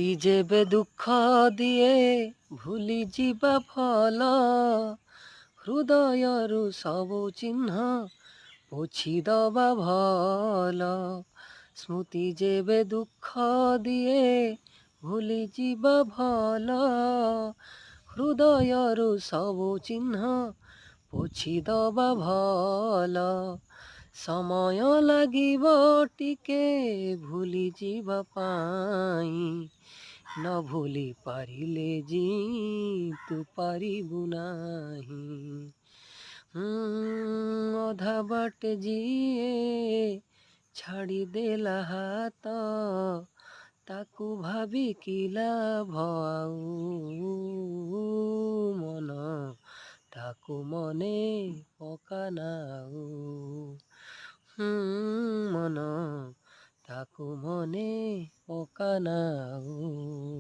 ସ୍ମୃତି ଯେବେ ଦୁଃଖ ଦିଏ ଭୁଲି ଯିବା ଫଲ, ହୃଦୟରୁ ସବୁ ଚିହ୍ନ ପୋଛିଦବା ଭଲ। ସ୍ମୃତି ଯେବେ ଦୁଃଖ ଦିଏ ଭୁଲି ଯିବା ଭଲ, ହୃଦୟରୁ ସବୁ ଚିହ୍ନ ପୋଛିଦବା ଭଲ। ସମୟ ଲାଗିବ ଟିକେ ଭୁଲି ଯିବା ପାଇଁ, ନ ଭୁଲି ପାରିଲେ ତୁ ପାରିବୁ ନାହିଁ। ଅଧା ବାଟେ ଯିଏ ଛାଡ଼ିଦେଲା ହାତ, ତାକୁ ଭାବି କି ଲାଭ ଆଉ, ମନ ତାକୁ ମନେ ପକାନା ଆଉ। ମନ ତାକୁ ମନେ ପକାନା ଆଉ।